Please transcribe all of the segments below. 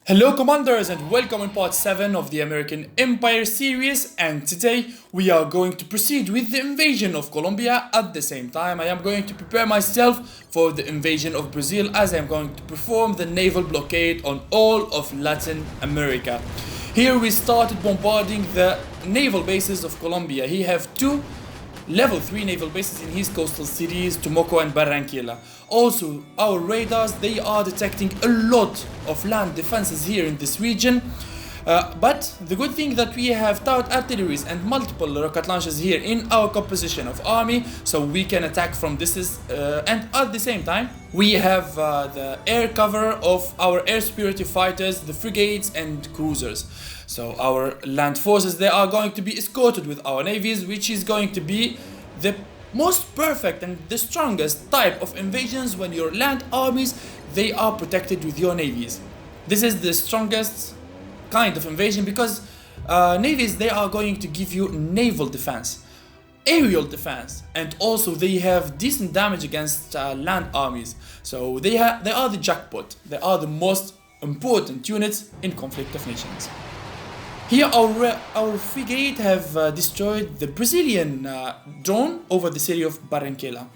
Hello Commanders and welcome in part 7 of the American Empire series, and today we are going to proceed with the invasion of Colombia. At the same time I am going to prepare myself for the invasion of Brazil, as I am going to perform the naval blockade on all of Latin America. Here we started bombarding the naval bases of Colombia. He have two level 3 naval bases in his coastal cities, Tumaco and Barranquilla. Also, our radars, they are detecting a lot of land defenses here in this region. But the good thing that we have towed artilleries and multiple rocket launchers here in our composition of army, so we can attack from distance, and at the same time we have the air cover of our air superiority fighters, the frigates and cruisers. So our land forces, they are going to be escorted with our navies, which is going to be the most perfect and the strongest type of invasions when your land armies, they are protected with your navies. This is the strongest kind of invasion because navies, they are going to give you naval defense, aerial defense, and also they have decent damage against land armies. So they are the jackpot. They are the most important units in conflict of nations. Here our frigate have destroyed the Brazilian drone over the city of Barranquilla.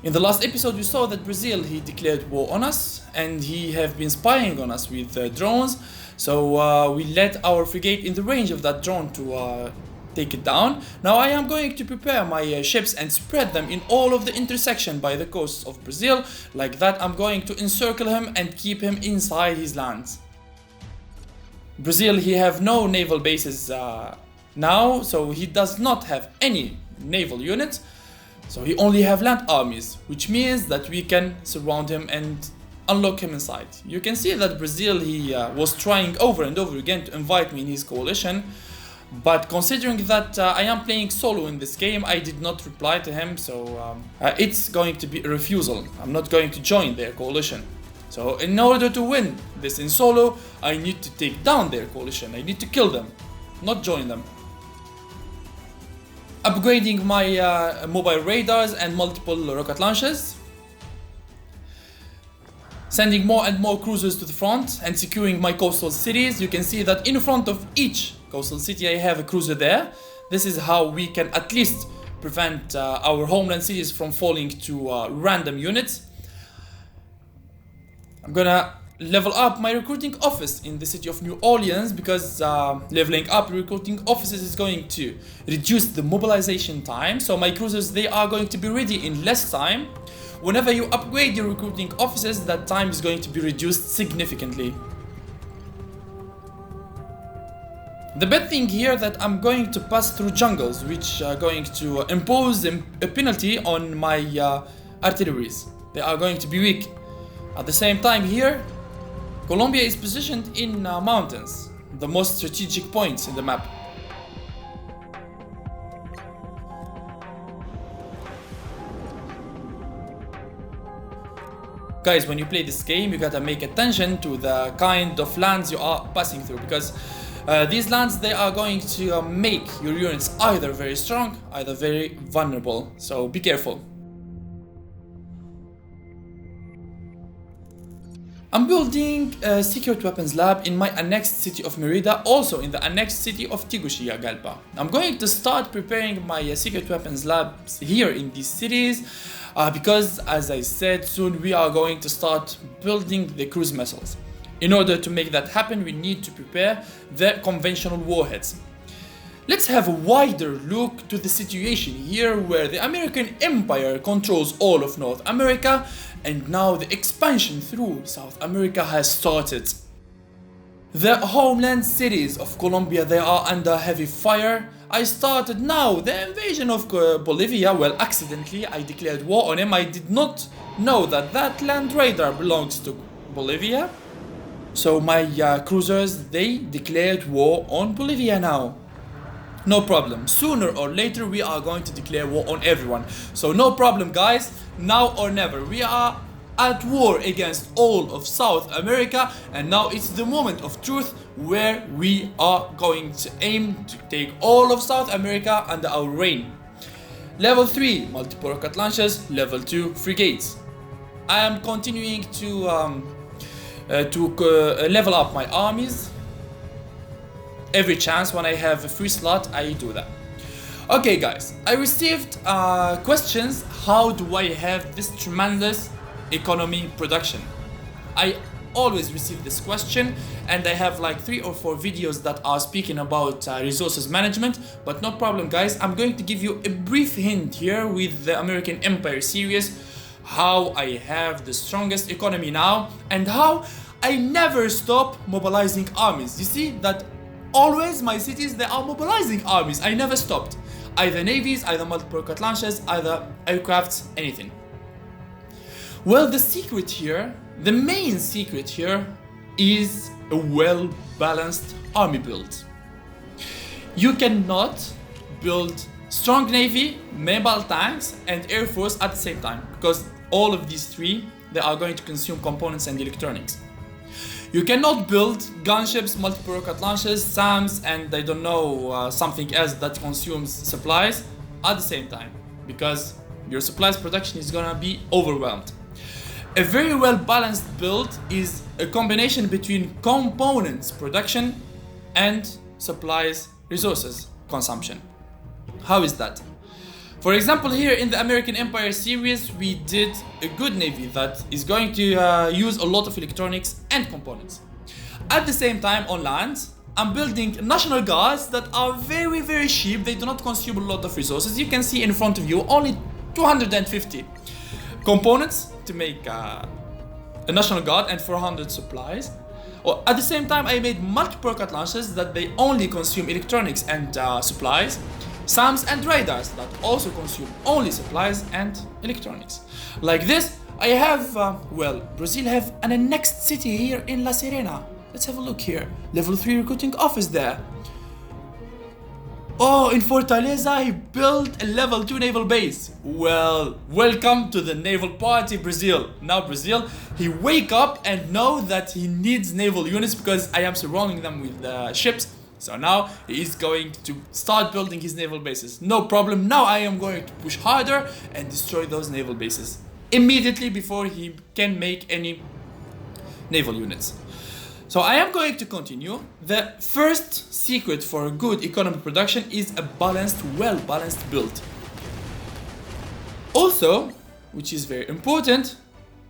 In the last episode we saw that Brazil, he declared war on us and he have been spying on us with drones. So we let our frigate in the range of that drone to take it down. Now I am going to prepare my ships and spread them in all of the intersection by the coasts of Brazil. Like that I'm going to encircle him and keep him inside his lands. Brazil, he have no naval bases now, so he does not have any naval units. So he only have land armies, which means that we can surround him and unlock him inside. You can see that Brazil, he was trying over and over again to invite me in his coalition. But considering that I am playing solo in this game, I did not reply to him, so it's going to be a refusal. I'm not going to join their coalition. So in order to win this in solo, I need to take down their coalition. I need to kill them, not join them. Upgrading my mobile radars and multiple rocket launchers. Sending more and more cruisers to the front and securing my coastal cities. You can see that in front of each coastal city I have a cruiser there. This is how we can at least prevent our homeland cities from falling to random units. I'm gonna level up my recruiting office in the city of New Orleans because leveling up recruiting offices is going to reduce the mobilization time. So my cruisers, they are going to be ready in less time. Whenever you upgrade your recruiting offices, that time is going to be reduced significantly. The bad thing here that I'm going to pass through jungles, which are going to impose a penalty on my artilleries. They are going to be weak. At the same time here, Colombia is positioned in mountains, the most strategic points in the map. Guys, when you play this game, you gotta make attention to the kind of lands you are passing through, because these lands, they are going to make your units either very strong, either very vulnerable, so be careful. I'm building a secret weapons lab in my annexed city of Merida, also in the annexed city of Tegucigalpa. I'm going to start preparing my secret weapons labs here in these cities because, as I said, soon we are going to start building the cruise missiles. In order to make that happen, we need to prepare the conventional warheads. Let's have a wider look to the situation here where the American Empire controls all of North America and now the expansion through South America has started. The homeland cities of Colombia, they are under heavy fire. I started now the invasion of Bolivia. Well, accidentally I declared war on him. I did not know that that land radar belongs to Bolivia. So my cruisers, they declared war on Bolivia now. No problem, sooner or later we are going to declare war on everyone. So no problem guys, now or never. We are at war against all of South America, and now it's the moment of truth where we are going to aim to take all of South America under our reign. Level 3 multiple rocket launchers, level 2 frigates. I am continuing to to level up my armies. Every chance when I have a free slot, I do that. Okay guys, I received questions, how do I have this tremendous economy production? I always receive this question, and I have like 3 or 4 videos that are speaking about resources management, but no problem guys, I'm going to give you a brief hint here with the American Empire series, how I have the strongest economy now, and how I never stop mobilizing armies. You see that always my cities, they are mobilizing armies, I never stopped. Either navies, either multiple rocket launchers, either aircrafts, anything. Well, the secret here, the main secret here is a well-balanced army build. You cannot build strong navy, mobile tanks and air force at the same time, because all of these 3, they are going to consume components and electronics. You cannot build gunships, multiple rocket launchers, SAMs, and I don't know, something else that consumes supplies at the same time, because your supplies production is gonna be overwhelmed. A very well balanced build is a combination between components production and supplies resources consumption. How is that? For example, here in the American Empire series, we did a good navy that is going to use a lot of electronics and components. At the same time, on land, I'm building national guards that are very, very cheap. They do not consume a lot of resources. You can see in front of you only 250 components to make a national guard and 400 supplies. At the same time, I made multiple rocket launchers that they only consume electronics and supplies. SAMs and radars that also consume only supplies and electronics. Like this, I have, Brazil have an annexed city here in La Serena. Let's have a look here. Level 3 recruiting office there. Oh, in Fortaleza, he built a level 2 naval base. Well, welcome to the naval party, Brazil. Now Brazil, he wake up and know that he needs naval units because I am surrounding them with ships. So now he is going to start building his naval bases. No problem, now I am going to push harder and destroy those naval bases immediately before he can make any naval units. So I am going to continue. The first secret for a good economy production is a balanced, well-balanced build. Also, which is very important,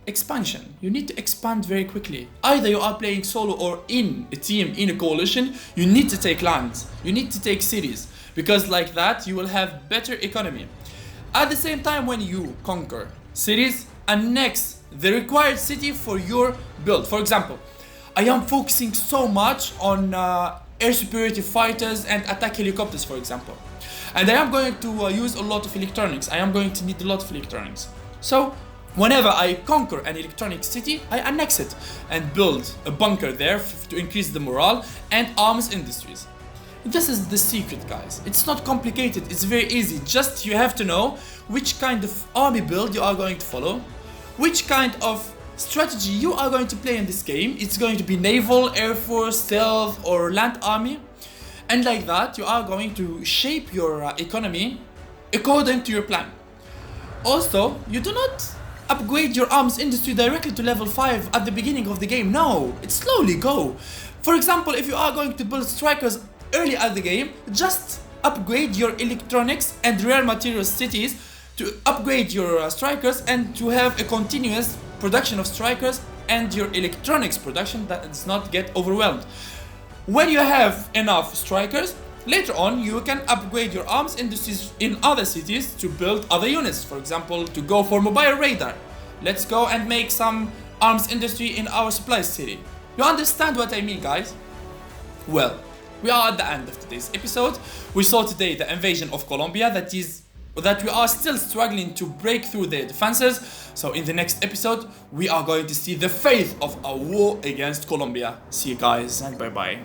expansion. You need to expand very quickly. Either you are playing solo or in a team, in a coalition, you need to take lands, you need to take cities, because like that you will have better economy. At the same time, when you conquer cities, annex the required city for your build. For example, I am focusing so much on air superiority fighters and attack helicopters, for example. And I am going to use a lot of electronics. I am going to need a lot of electronics. So whenever I conquer an electronic city, I annex it and build a bunker there to increase the morale and arms industries. This is the secret, guys. It's not complicated, it's very easy. Just you have to know which kind of army build you are going to follow, which kind of strategy you are going to play in this game. It's going to be naval, air force, stealth or land army. And like that, you are going to shape your economy according to your plan. Also, you do not upgrade your arms industry directly to level 5 at the beginning of the game. No, it slowly go. For example, if you are going to build strikers early at the game, just upgrade your electronics and rare materials cities to upgrade your strikers and to have a continuous production of strikers and your electronics production that does not get overwhelmed. When you have enough strikers, later on you can upgrade your arms industries in other cities to build other units. For example, to go for mobile radar. Let's go and make some arms industry in our supply city. You understand what I mean, guys? Well, we are at the end of today's episode. We saw today the invasion of Colombia that we are still struggling to break through their defenses. So in the next episode, we are going to see the fate of our war against Colombia. See you guys and bye bye.